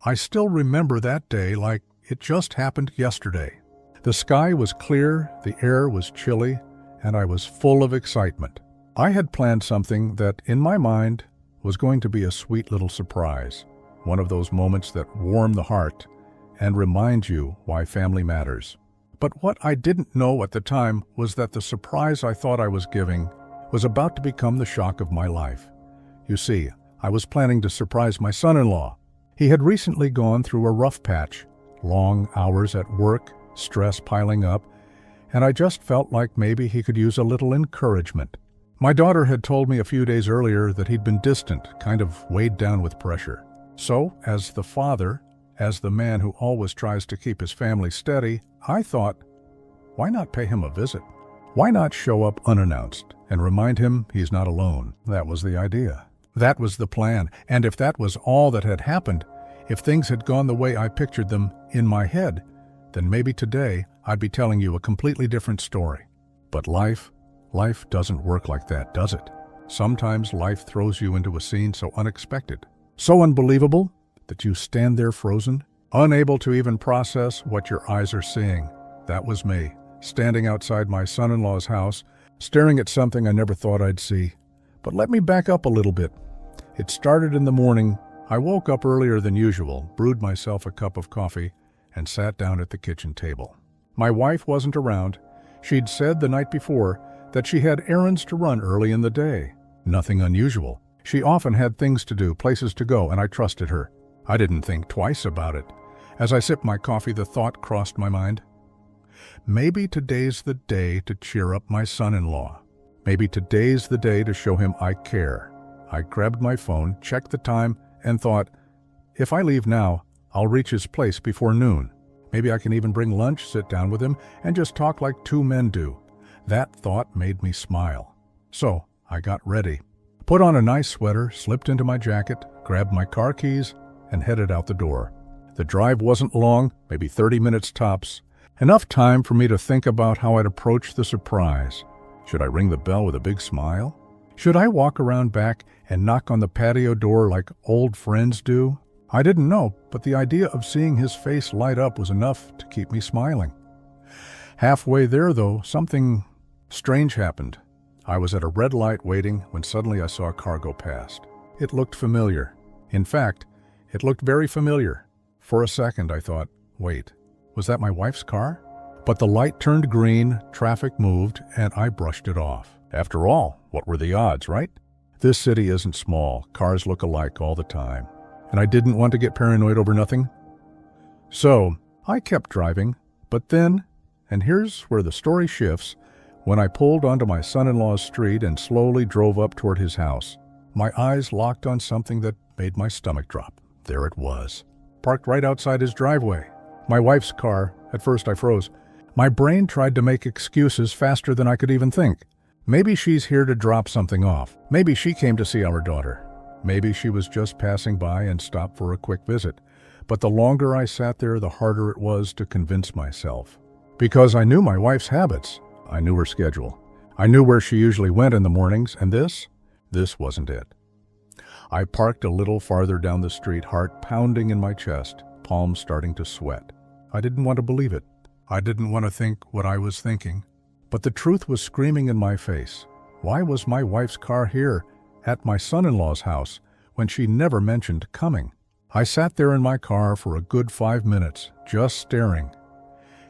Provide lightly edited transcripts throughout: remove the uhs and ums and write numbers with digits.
I still remember that day like it just happened yesterday. The sky was clear, the air was chilly, and I was full of excitement. I had planned something that, in my mind, was going to be a sweet little surprise. One of those moments that warm the heart and remind you why family matters. But what I didn't know at the time was that the surprise I thought I was giving was about to become the shock of my life. You see, I was planning to surprise my son-in-law. He had recently gone through a rough patch, long hours at work, stress piling up, and I just felt like maybe he could use a little encouragement. My daughter had told me a few days earlier that he'd been distant, kind of weighed down with pressure. So, as the father, as the man who always tries to keep his family steady, I thought, why not pay him a visit? Why not show up unannounced and remind him he's not alone? That was the idea. That was the plan. And if that was all that had happened, if things had gone the way I pictured them in my head, then maybe today I'd be telling you a completely different story. But life doesn't work like that, does it? Sometimes life throws you into a scene so unexpected, so unbelievable, that you stand there frozen, unable to even process what your eyes are seeing. That was me, standing outside my son-in-law's house, staring at something I never thought I'd see. But let me back up a little bit. It started in the morning. I woke up earlier than usual, brewed myself a cup of coffee, and sat down at the kitchen table. My wife wasn't around. She'd said the night before that she had errands to run early in the day. Nothing unusual. She often had things to do, places to go, and I trusted her. I didn't think twice about it. As I sipped my coffee, the thought crossed my mind. Maybe today's the day to cheer up my son-in-law. Maybe today's the day to show him I care. I grabbed my phone, checked the time, and thought, if I leave now, I'll reach his place before noon. Maybe I can even bring lunch, sit down with him, and just talk like two men do. That thought made me smile. So I got ready, put on a nice sweater, slipped into my jacket, grabbed my car keys, and headed out the door. The drive wasn't long, maybe 30 minutes tops, enough time for me to think about how I'd approach the surprise. Should I ring the bell with a big smile? Should I walk around back and knock on the patio door like old friends do? I didn't know, but the idea of seeing his face light up was enough to keep me smiling. Halfway there, though, something strange happened. I was at a red light waiting when suddenly I saw a car go past. It looked familiar. In fact, it looked very familiar. For a second, I thought, wait, was that my wife's car? But the light turned green, traffic moved, and I brushed it off. After all, what were the odds, right? This city isn't small. Cars look alike all the time. And I didn't want to get paranoid over nothing. So I kept driving, but then, and here's where the story shifts, when I pulled onto my son-in-law's street and slowly drove up toward his house, my eyes locked on something that made my stomach drop. There it was, parked right outside his driveway. My wife's car. At first I froze. My brain tried to make excuses faster than I could even think. Maybe she's here to drop something off. Maybe she came to see our daughter. Maybe she was just passing by and stopped for a quick visit. But the longer I sat there, the harder it was to convince myself. Because I knew my wife's habits. I knew her schedule. I knew where she usually went in the mornings, and this wasn't it. I parked a little farther down the street, heart pounding in my chest, palms starting to sweat. I didn't want to believe it. I didn't want to think what I was thinking. But the truth was screaming in my face. Why was my wife's car here at my son-in-law's house when she never mentioned coming? I sat there in my car for a good 5 minutes, just staring.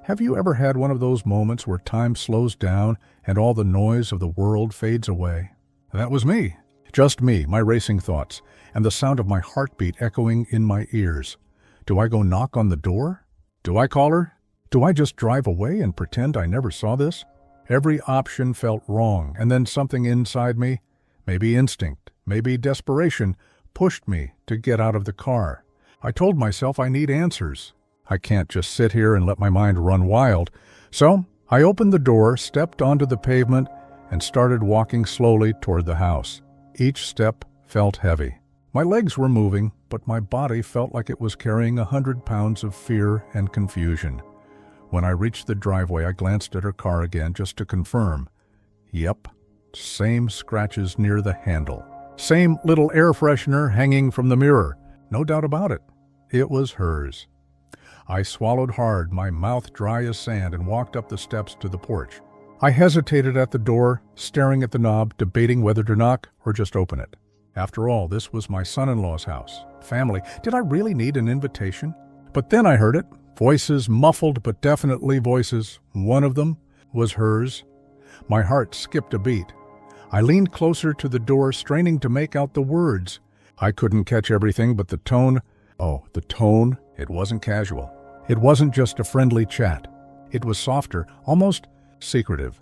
Have you ever had one of those moments where time slows down and all the noise of the world fades away? That was me. Just me, my racing thoughts, and the sound of my heartbeat echoing in my ears. Do I go knock on the door? Do I call her? Do I just drive away and pretend I never saw this? Every option felt wrong, and then something inside me, maybe instinct, maybe desperation, pushed me to get out of the car. I told myself I need answers. I can't just sit here and let my mind run wild. So I opened the door, stepped onto the pavement, and started walking slowly toward the house. Each step felt heavy. My legs were moving, but my body felt like it was carrying 100 pounds of fear and confusion. When I reached the driveway, I glanced at her car again just to confirm. Yep, same scratches near the handle. Same little air freshener hanging from the mirror. No doubt about it. It was hers. I swallowed hard, my mouth dry as sand, and walked up the steps to the porch. I hesitated at the door, staring at the knob, debating whether to knock or just open it. After all, this was my son-in-law's house. Family. Did I really need an invitation? But then I heard it. Voices, muffled but definitely voices. One of them was hers. My heart skipped a beat. I leaned closer to the door, straining to make out the words. I couldn't catch everything, but the tone. Oh, the tone. It wasn't casual. It wasn't just a friendly chat. It was softer, almost secretive.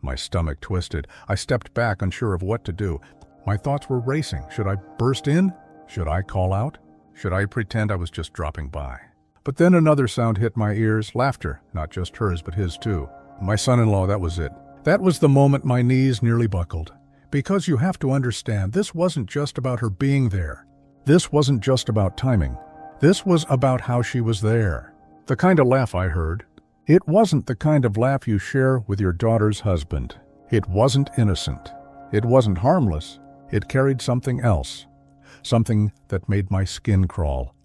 My stomach twisted. I stepped back, unsure of what to do. My thoughts were racing. Should I burst in? Should I call out? Should I pretend I was just dropping by? But then another sound hit my ears, laughter, not just hers, but his too. My son-in-law, that was it. That was the moment my knees nearly buckled. Because you have to understand, this wasn't just about her being there. This wasn't just about timing. This was about how she was there. The kind of laugh I heard. It wasn't the kind of laugh you share with your daughter's husband. It wasn't innocent. It wasn't harmless. It carried something else. Something that made my skin crawl.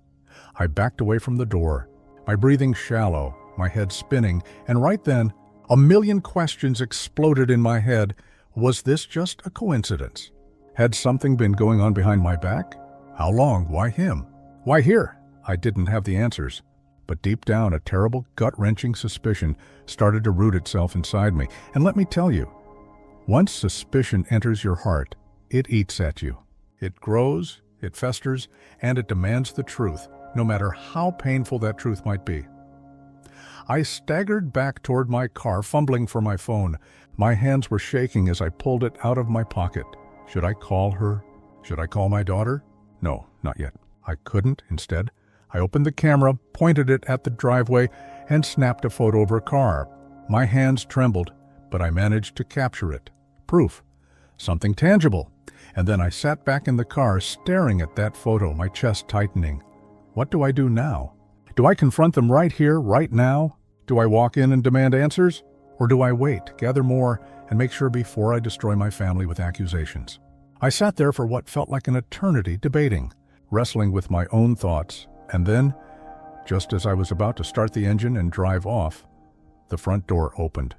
I backed away from the door, my breathing shallow, my head spinning, and right then, a million questions exploded in my head. Was this just a coincidence? Had something been going on behind my back? How long? Why him? Why here? I didn't have the answers. But deep down, a terrible, gut-wrenching suspicion started to root itself inside me. And let me tell you, once suspicion enters your heart, it eats at you. It grows, it festers, and it demands the truth, no matter how painful that truth might be. I staggered back toward my car, fumbling for my phone. My hands were shaking as I pulled it out of my pocket. Should I call her? Should I call my daughter? No, not yet. I couldn't. Instead, I opened the camera, pointed it at the driveway, and snapped a photo of her car. My hands trembled, but I managed to capture it. Proof. Something tangible. And then I sat back in the car, staring at that photo, my chest tightening. What do I do now? Do I confront them right here, right now? Do I walk in and demand answers? Or do I wait, gather more, and make sure before I destroy my family with accusations? I sat there for what felt like an eternity, debating, wrestling with my own thoughts, and then, just as I was about to start the engine and drive off, the front door opened.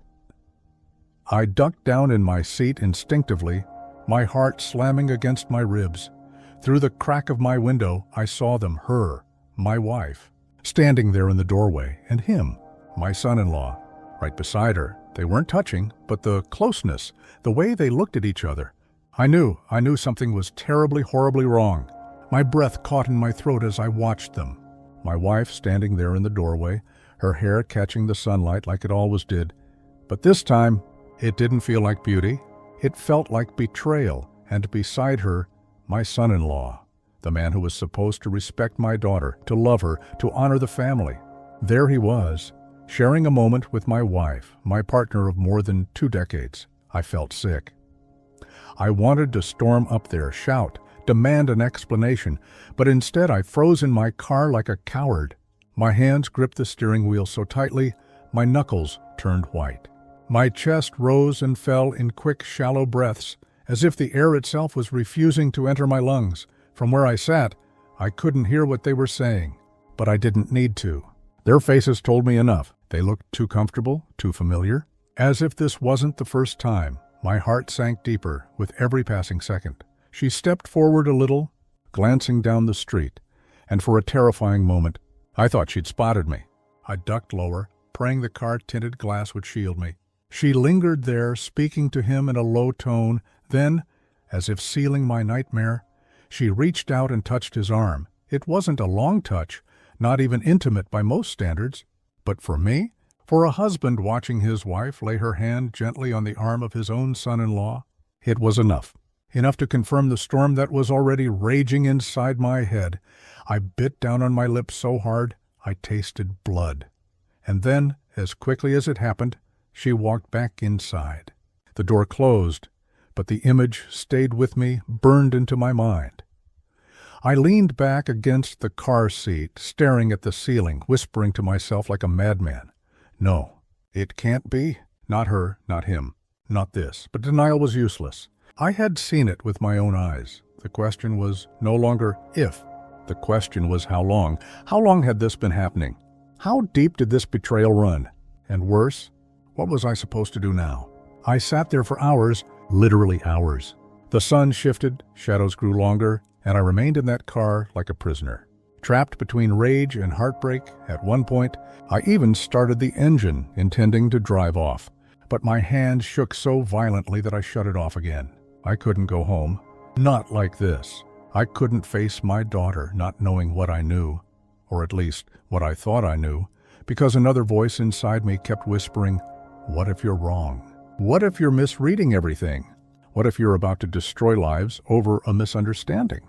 I ducked down in my seat instinctively, my heart slamming against my ribs. Through the crack of my window, I saw them, her, my wife, standing there in the doorway, and him, my son-in-law, right beside her. They weren't touching, but the closeness, the way they looked at each other. I knew something was terribly, horribly wrong. My breath caught in my throat as I watched them. My wife standing there in the doorway, her hair catching the sunlight like it always did. But this time, it didn't feel like beauty. It felt like betrayal, and beside her, my son-in-law, the man who was supposed to respect my daughter, to love her, to honor the family. There he was, sharing a moment with my wife, my partner of more than 2 decades. I felt sick. I wanted to storm up there, shout, demand an explanation, but instead I froze in my car like a coward. My hands gripped the steering wheel so tightly, my knuckles turned white. My chest rose and fell in quick, shallow breaths, as if the air itself was refusing to enter my lungs. From where I sat, I couldn't hear what they were saying, but I didn't need to. Their faces told me enough. They looked too comfortable, too familiar. As if this wasn't the first time, my heart sank deeper with every passing second. She stepped forward a little, glancing down the street, and for a terrifying moment, I thought she'd spotted me. I ducked lower, praying the car-tinted glass would shield me. She lingered there, speaking to him in a low tone. Then, as if sealing my nightmare, she reached out and touched his arm. It wasn't a long touch, not even intimate by most standards. But for me, for a husband watching his wife lay her hand gently on the arm of his own son-in-law, it was enough. Enough to confirm the storm that was already raging inside my head. I bit down on my lips so hard, I tasted blood. And then, as quickly as it happened, she walked back inside. The door closed, but the image stayed with me, burned into my mind. I leaned back against the car seat, staring at the ceiling, whispering to myself like a madman. No, it can't be. Not her, not him, not this. But denial was useless. I had seen it with my own eyes. The question was no longer if, The question was how long? How long had this been happening? How deep did this betrayal run? And worse, what was I supposed to do now? I sat there for hours, literally hours. The sun shifted, shadows grew longer, and I remained in that car like a prisoner. Trapped between rage and heartbreak, at one point, I even started the engine, intending to drive off. But my hand shook so violently that I shut it off again. I couldn't go home. Not like this. I couldn't face my daughter not knowing what I knew, or at least what I thought I knew, because another voice inside me kept whispering, "What if you're wrong? What if you're misreading everything? What if you're about to destroy lives over a misunderstanding?"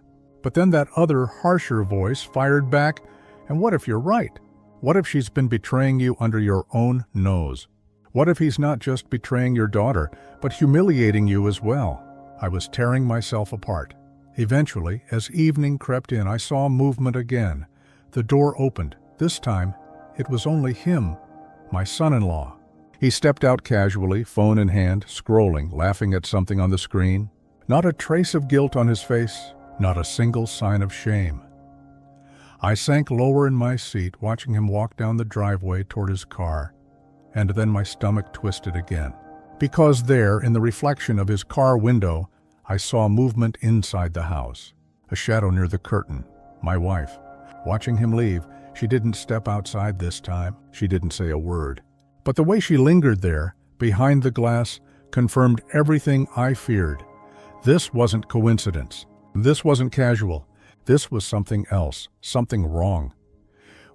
But then that other, harsher voice fired back, "And what if you're right? What if she's been betraying you under your own nose? What if he's not just betraying your daughter, but humiliating you as well?" I was tearing myself apart. Eventually, as evening crept in, I saw movement again. The door opened. This time, it was only him, my son-in-law. He stepped out casually, phone in hand, scrolling, laughing at something on the screen. Not a trace of guilt on his face, not a single sign of shame. I sank lower in my seat, watching him walk down the driveway toward his car, and then my stomach twisted again. Because there, in the reflection of his car window, I saw movement inside the house. A shadow near the curtain. My wife. Watching him leave, she didn't step outside this time. She didn't say a word. But the way she lingered there, behind the glass, confirmed everything I feared. This wasn't coincidence. This wasn't casual. This was something else, something wrong.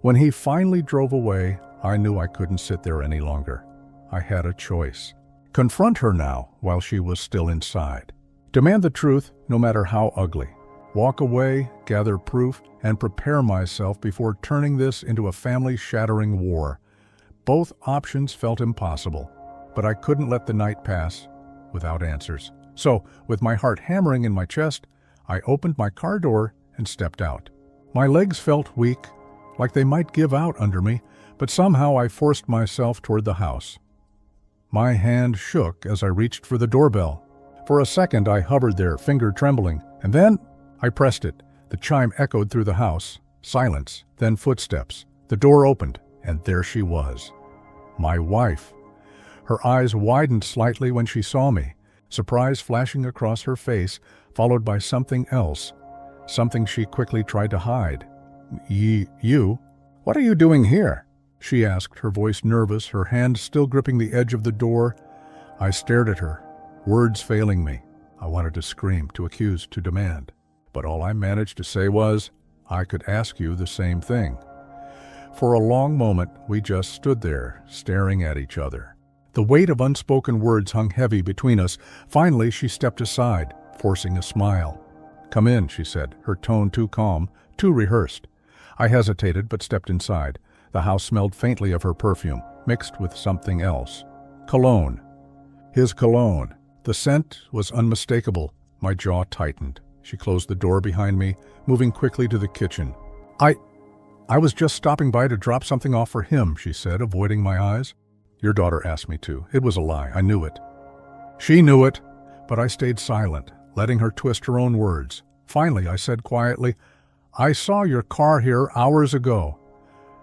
When he finally drove away, I knew I couldn't sit there any longer. I had a choice. Confront her now while she was still inside. Demand the truth, no matter how ugly. Walk away, gather proof, and prepare myself before turning this into a family-shattering war. Both options felt impossible, but I couldn't let the night pass without answers. So, with my heart hammering in my chest, I opened my car door and stepped out. My legs felt weak, like they might give out under me, but somehow I forced myself toward the house. My hand shook as I reached for the doorbell. For a second, I hovered there, finger trembling, and then I pressed it. The chime echoed through the house. Silence, then footsteps. The door opened, and there she was. My wife. Her eyes widened slightly when she saw me, surprise flashing across her face, followed by something else, something she quickly tried to hide. You? What are you doing here?" she asked, her voice nervous, her hand still gripping the edge of the door. I stared at her, words failing me. I wanted to scream, to accuse, to demand. But all I managed to say was, "I could ask you the same thing." For a long moment, we just stood there, staring at each other. The weight of unspoken words hung heavy between us. Finally, she stepped aside, forcing a smile. "Come in," she said, her tone too calm, too rehearsed. I hesitated, but stepped inside. The house smelled faintly of her perfume, mixed with something else. Cologne. His cologne. The scent was unmistakable. My jaw tightened. She closed the door behind me, moving quickly to the kitchen. I was just stopping by to drop something off for him," she said, avoiding my eyes. "Your daughter asked me to. It was a lie. I knew it." She knew it, but I stayed silent, letting her twist her own words. Finally, I said quietly, "I saw your car here hours ago."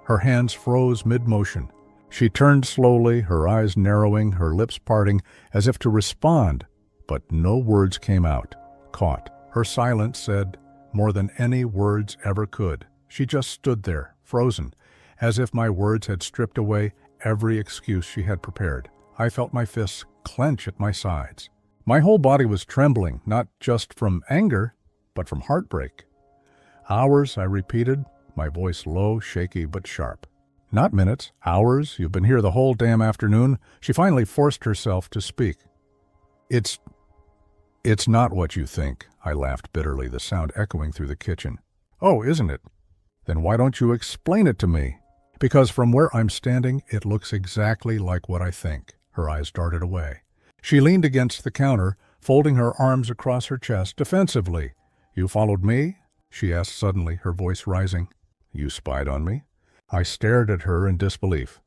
Her hands froze mid-motion. She turned slowly, her eyes narrowing, her lips parting, as if to respond, but no words came out. Caught. Her silence said more than any words ever could. She just stood there, frozen, as if my words had stripped away every excuse she had prepared. I felt my fists clench at my sides. My whole body was trembling, not just from anger, but from heartbreak. "Hours," I repeated, my voice low, shaky, but sharp. "Not minutes, hours. You've been here the whole damn afternoon." She finally forced herself to speak. It's not what you think," I laughed bitterly, the sound echoing through the kitchen. "Oh, isn't it? Then why don't you explain it to me?" "Because from where I'm standing, it looks exactly like what I think." Her eyes darted away. She leaned against the counter, folding her arms across her chest defensively. "You followed me?" she asked suddenly, her voice rising. "You spied on me?" I stared at her in disbelief.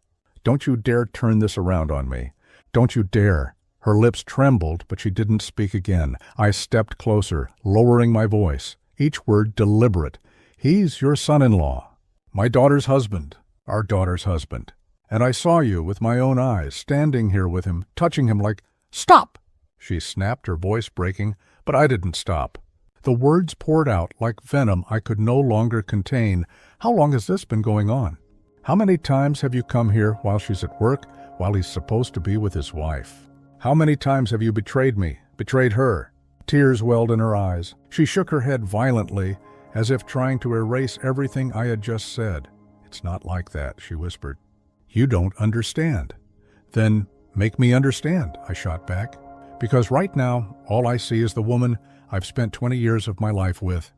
"Don't you dare turn this around on me. Don't you dare." Her lips trembled, but she didn't speak again. I stepped closer, lowering my voice, each word deliberate. He's your son-in-law, my daughter's husband, our daughter's husband. And I saw you with my own eyes, standing here with him, touching him like, "Stop!" She snapped, her voice breaking, but I didn't stop. The words poured out like venom I could no longer contain. How long has this been going on? How many times have you come here while she's at work, while he's supposed to be with his wife? How many times have you betrayed me, betrayed her? Tears welled in her eyes. She shook her head violently, as if trying to erase everything I had just said. "It's not like that," she whispered. "You don't understand." "Then make me understand," I shot back. "Because right now, all I see is the woman I've spent 20 years of my life with,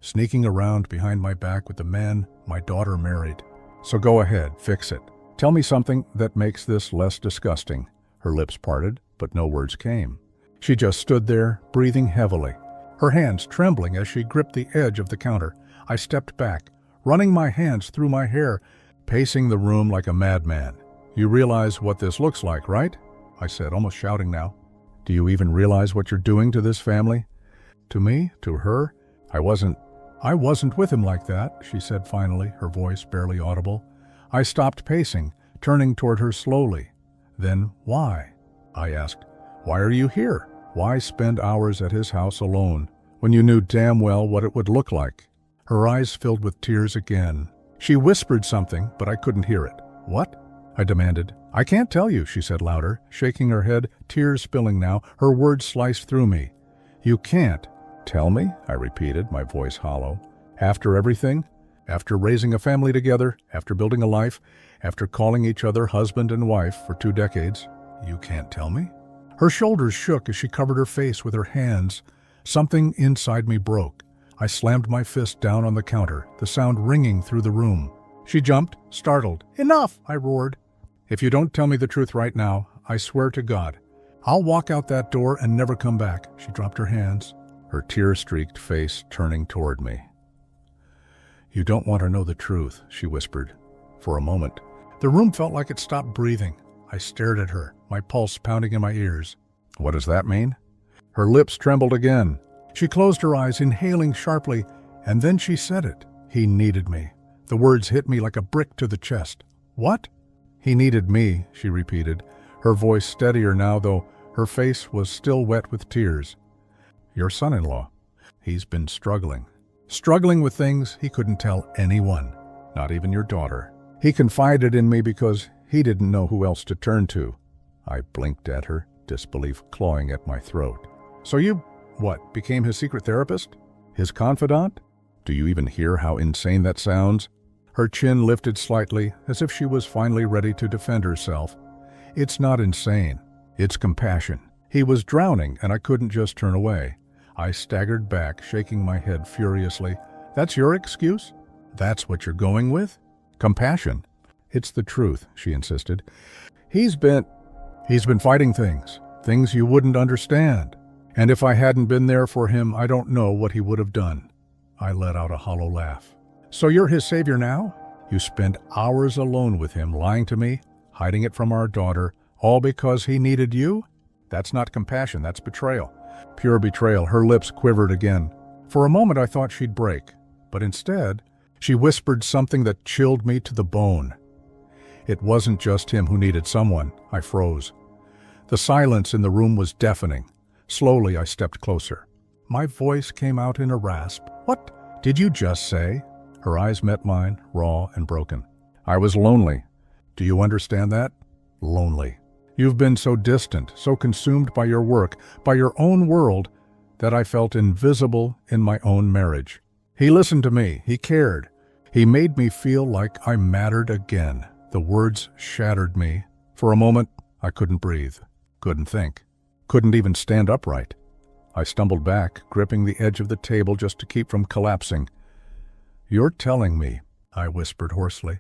sneaking around behind my back with the man my daughter married. So go ahead, fix it. Tell me something that makes this less disgusting." Her lips parted, but no words came. She just stood there, breathing heavily, her hands trembling as she gripped the edge of the counter. I stepped back, running my hands through my hair, pacing the room like a madman. "You realize what this looks like, right?" I said, almost shouting now. "Do you even realize what you're doing to this family?" To me, to her, I wasn't with him like that, she said finally, her voice barely audible. I stopped pacing, turning toward her slowly. "Then why?" I asked. "Why are you here? Why spend hours at his house alone, when you knew damn well what it would look like?" Her eyes filled with tears again. She whispered something, but I couldn't hear it. "What?" I demanded. "I can't tell you," she said louder, shaking her head, tears spilling now, her words sliced through me. "You can't." "Tell me?" I repeated, my voice hollow. "After everything? After raising a family together, after building a life, after calling each other husband and wife for 2 decades, you can't tell me?" Her shoulders shook as she covered her face with her hands. Something inside me broke. I slammed my fist down on the counter, the sound ringing through the room. She jumped, startled. "Enough!" I roared. "If you don't tell me the truth right now, I swear to God, I'll walk out that door and never come back." She dropped her hands, her tear-streaked face turning toward me. "You don't want to know the truth," she whispered. For a moment, the room felt like it stopped breathing. I stared at her, my pulse pounding in my ears. "What does that mean?" Her lips trembled again. She closed her eyes, inhaling sharply, and then she said it. "He needed me." The words hit me like a brick to the chest. "What?" "He needed me," she repeated, her voice steadier now, though her face was still wet with tears. "Your son-in-law. He's been struggling with things he couldn't tell anyone, not even your daughter. He confided in me because he didn't know who else to turn to." I blinked at her, disbelief clawing at my throat. "So you, became his secret therapist? His confidant? Do you even hear how insane that sounds?" Her chin lifted slightly, as if she was finally ready to defend herself. "It's not insane. It's compassion. He was drowning, and I couldn't just turn away." I staggered back, shaking my head furiously. "That's your excuse? That's what you're going with? Compassion?" "It's the truth," she insisted. He's been fighting things you wouldn't understand. And if I hadn't been there for him, I don't know what he would have done." I let out a hollow laugh. "So you're his savior now? You spent hours alone with him, lying to me, hiding it from our daughter, all because he needed you? That's not compassion, that's betrayal. Pure betrayal." Her lips quivered again. For a moment I thought she'd break, but instead, she whispered something that chilled me to the bone. It wasn't just him who needed someone. I froze. The silence in the room was deafening. Slowly I stepped closer. My voice came out in a rasp. "What did you just say?" Her eyes met mine, raw and broken. "I was lonely. Do you understand that? Lonely. You've been so distant, so consumed by your work, by your own world, that I felt invisible in my own marriage. He listened to me. He cared. He made me feel like I mattered again." The words shattered me. For a moment, I couldn't breathe, couldn't think, couldn't even stand upright. I stumbled back, gripping the edge of the table just to keep from collapsing. "You're telling me," I whispered hoarsely,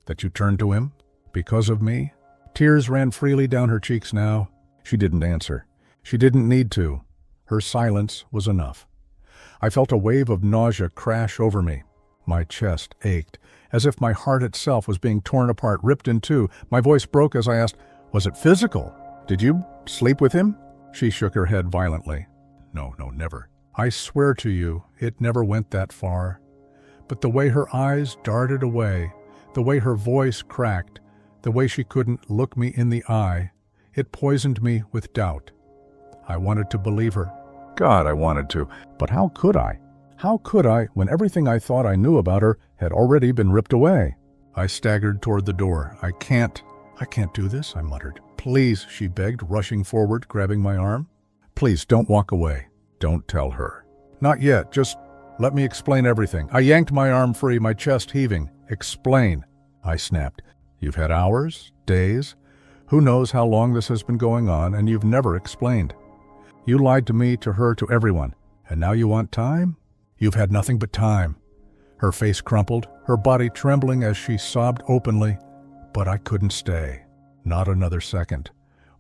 "that you turned to him because of me?" Tears ran freely down her cheeks now. She didn't answer. She didn't need to. Her silence was enough. I felt a wave of nausea crash over me. My chest ached, as if my heart itself was being torn apart, ripped in two. My voice broke as I asked, "Was it physical? Did you sleep with him?" She shook her head violently. No, never. "I swear to you, it never went that far. but the way her eyes darted away, the way her voice cracked, the way she couldn't look me in the eye, it poisoned me with doubt. I wanted to believe her. God, I wanted to. But how could I? How could I when everything I thought I knew about her had already been ripped away? I staggered toward the door. I can't do this, I muttered. Please, she begged, rushing forward, grabbing my arm. Please, don't walk away. Don't tell her. Not yet, just let me explain everything. I yanked my arm free, my chest heaving. Explain, I snapped. You've had hours, days, who knows how long this has been going on, and you've never explained. You lied to me, to her, to everyone, and now you want time? You've had nothing but time. Her face crumpled, her body trembling as she sobbed openly, but I couldn't stay. Not another second.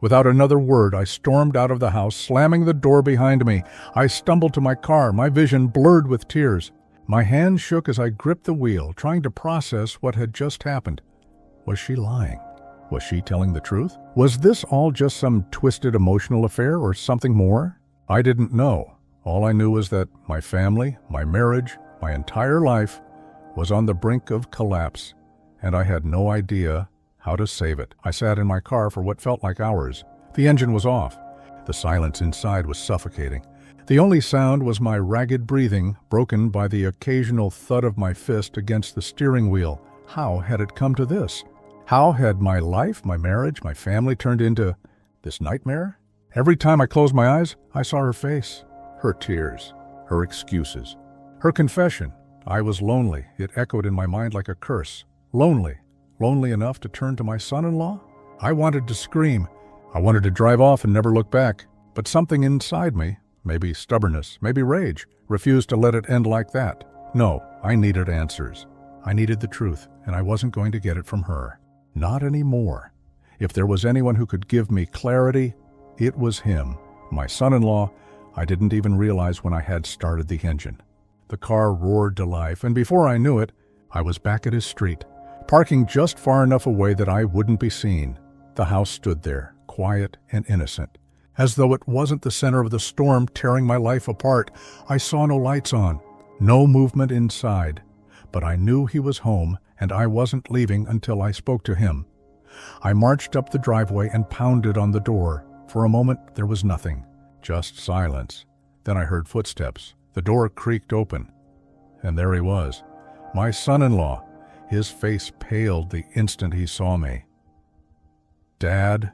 Without another word, I stormed out of the house, slamming the door behind me. I stumbled to my car, my vision blurred with tears. My hands shook as I gripped the wheel, trying to process what had just happened. Was she lying? Was she telling the truth? Was this all just some twisted emotional affair or something more? I didn't know. All I knew was that my family, my marriage, my entire life was on the brink of collapse, and I had no idea how to save it. I sat in my car for what felt like hours. The engine was off. The silence inside was suffocating. The only sound was my ragged breathing, broken by the occasional thud of my fist against the steering wheel. How had it come to this? How had my life, my marriage, my family turned into this nightmare? Every time I closed my eyes, I saw her face, her tears, her excuses, her confession. I was lonely. It echoed in my mind like a curse. Lonely. Lonely enough to turn to my son-in-law? I wanted to scream. I wanted to drive off and never look back. But something inside me, maybe stubbornness, maybe rage, refused to let it end like that. No, I needed answers. I needed the truth, and I wasn't going to get it from her. Not anymore. If there was anyone who could give me clarity, it was him. My son-in-law. I didn't even realize when I had started the engine. The car roared to life, and before I knew it, I was back at his street, parking just far enough away that I wouldn't be seen. The house stood there, quiet and innocent, as though it wasn't the center of the storm tearing my life apart. I saw no lights on, no movement inside, but I knew he was home, and I wasn't leaving until I spoke to him. I marched up the driveway and pounded on the door. For a moment, there was nothing, just silence. Then I heard footsteps. The door creaked open, and there he was, my son-in-law. His face paled the instant he saw me. "Dad,"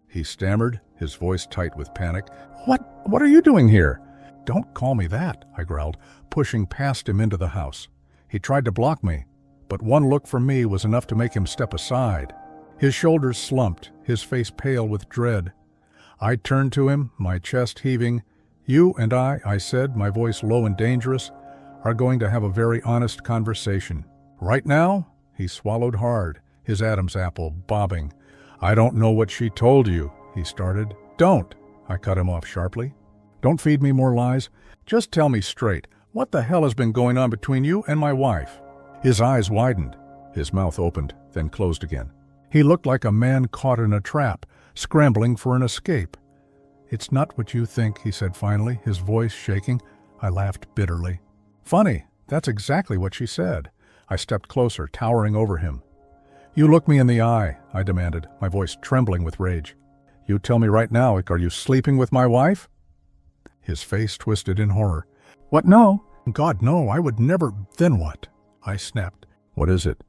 he stammered, his voice tight with panic. What are you doing here?" "Don't call me that," I growled, pushing past him into the house. He tried to block me, but one look from me was enough to make him step aside. His shoulders slumped, his face pale with dread. I turned to him, my chest heaving. "You and I said, my voice low and dangerous, "are going to have a very honest conversation. Right now?" He swallowed hard, his Adam's apple bobbing. "I don't know what she told you," he started. "Don't," I cut him off sharply. "Don't feed me more lies. Just tell me straight, what the hell has been going on between you and my wife?" His eyes widened. His mouth opened, then closed again. He looked like a man caught in a trap, scrambling for an escape. "It's not what you think," he said finally, his voice shaking. I laughed bitterly. "Funny, that's exactly what she said." I stepped closer, towering over him. "You look me in the eye," I demanded, my voice trembling with rage. "You tell me right now, are you sleeping with my wife?" His face twisted in horror. "What, no? God, no, I would never." "Then what?" I snapped. "What is it?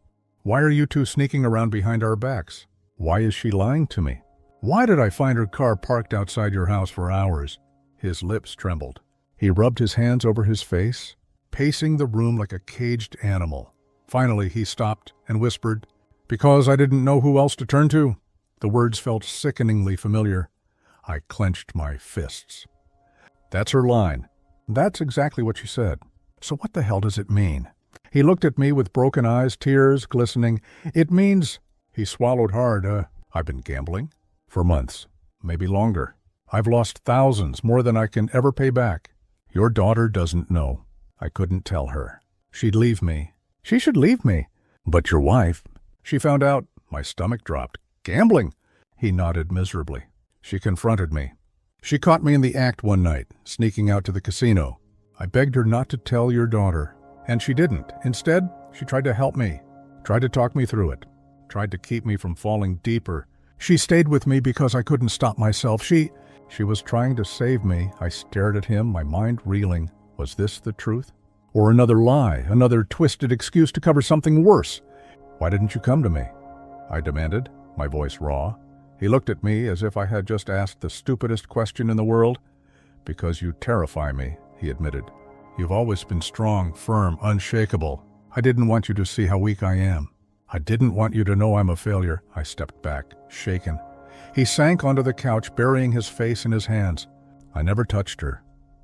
Why are you two sneaking around behind our backs? Why is she lying to me? Why did I find her car parked outside your house for hours?" His lips trembled. He rubbed his hands over his face, pacing the room like a caged animal. Finally, he stopped and whispered, "Because I didn't know who else to turn to." The words felt sickeningly familiar. I clenched my fists. "That's her line." "That's exactly what she said." "So what the hell does it mean?" He looked at me with broken eyes, tears glistening. "It means..." He swallowed hard. "I've been gambling for months, maybe longer. I've lost thousands, more than I can ever pay back. Your daughter doesn't know. I couldn't tell her. She'd leave me." "She should leave me." "But your wife..." "She found out." My stomach dropped. "Gambling?" He nodded miserably. "She confronted me. She caught me in the act one night, sneaking out to the casino. I begged her not to tell your daughter, And she didn't. Instead, she tried to help me, tried to talk me through it, tried to keep me from falling deeper. She stayed with me because I couldn't stop myself. She was trying to save me. I stared at him, my mind reeling. Was this the truth? Or another lie, another twisted excuse to cover something worse? Why didn't you come to me? I demanded, my voice raw. He looked at me as if I had just asked the stupidest question in the world. Because you terrify me, he admitted. You've always been strong, firm, unshakable. I didn't want you to see how weak I am. I didn't want you to know I'm a failure. I stepped back, shaken. He sank onto the couch, burying his face in his hands. I never touched her.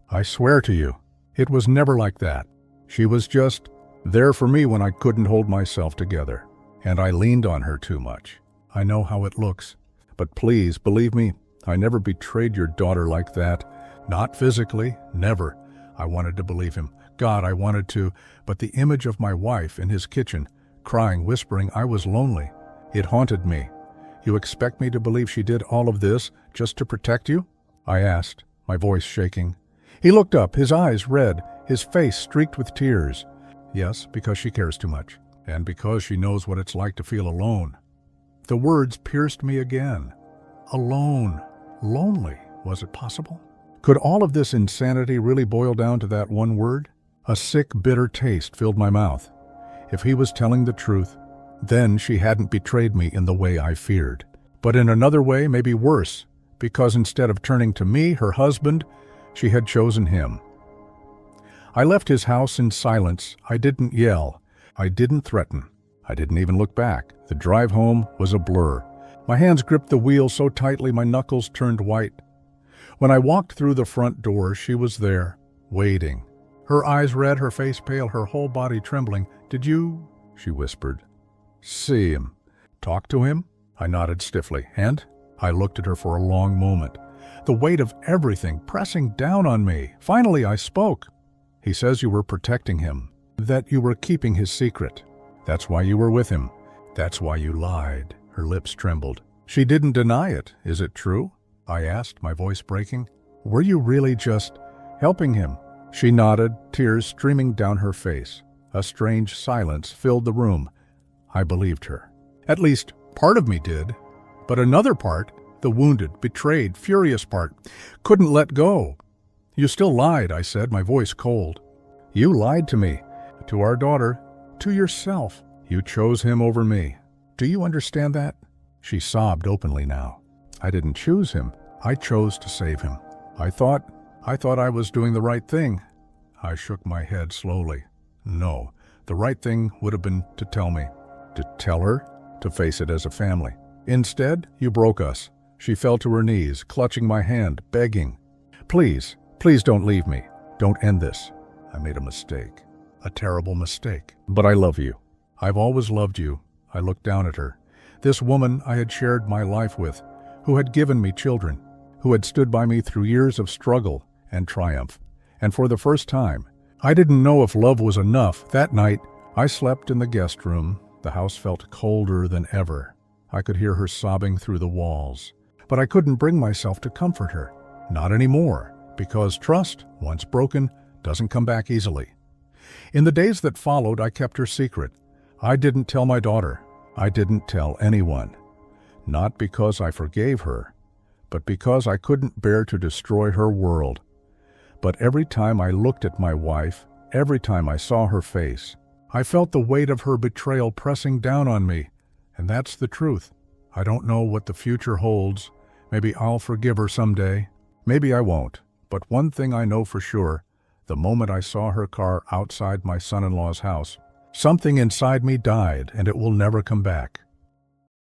I swear to you, it was never like that. She was just there for me when I couldn't hold myself together. And I leaned on her too much. I know how it looks. But please, believe me, I never betrayed your daughter like that. Not physically, never. I wanted to believe him. God, I wanted to. But the image of my wife in his kitchen, crying, whispering I was lonely, it haunted me. You expect me to believe she did all of this just to protect you? I asked, my voice shaking. He looked up, his eyes red, his face streaked with tears. Yes, because she cares too much, and because she knows what it's like to feel alone. The words pierced me again. Alone. Lonely. Was it possible? Could all of this insanity really boil down to that one word? A sick, bitter taste filled my mouth. If he was telling the truth, then she hadn't betrayed me in the way I feared. But in another way, maybe worse, because instead of turning to me, her husband, she had chosen him. I left his house in silence. I didn't yell. I didn't threaten. I didn't even look back. The drive home was a blur. My hands gripped the wheel so tightly my knuckles turned white. When I walked through the front door, she was there, waiting. Her eyes red, her face pale, her whole body trembling. Did you, she whispered, see him? Talk to him? I nodded stiffly, and I looked at her for a long moment. The weight of everything pressing down on me. Finally, I spoke. He says you were protecting him, that you were keeping his secret. That's why you were with him. That's why you lied. Her lips trembled. She didn't deny it. Is it true? I asked, my voice breaking. Were you really just helping him? She nodded, tears streaming down her face. A strange silence filled the room. I believed her. At least, part of me did. But another part, the wounded, betrayed, furious part, couldn't let go. You still lied, I said, my voice cold. You lied to me, to our daughter, to yourself. You chose him over me. Do you understand that? She sobbed openly now. I didn't choose him. I chose to save him. I thought I was doing the right thing. I shook my head slowly. No, the right thing would have been to tell me. To tell her, to face it as a family. Instead, you broke us. She fell to her knees, clutching my hand, begging. Please, please don't leave me. Don't end this. I made a mistake. A terrible mistake. But I love you. I've always loved you. I looked down at her. This woman I had shared my life with, who had given me children, who had stood by me through years of struggle and triumph. And for the first time, I didn't know if love was enough. That night, I slept in the guest room. The house felt colder than ever. I could hear her sobbing through the walls. But I couldn't bring myself to comfort her. Not anymore, because trust, once broken, doesn't come back easily. In the days that followed, I kept her secret. I didn't tell my daughter. I didn't tell anyone. Not because I forgave her, but because I couldn't bear to destroy her world. But every time I looked at my wife, every time I saw her face, I felt the weight of her betrayal pressing down on me. And that's the truth. I don't know what the future holds. Maybe I'll forgive her someday. Maybe I won't. But one thing I know for sure, the moment I saw her car outside my son-in-law's house, something inside me died, and it will never come back.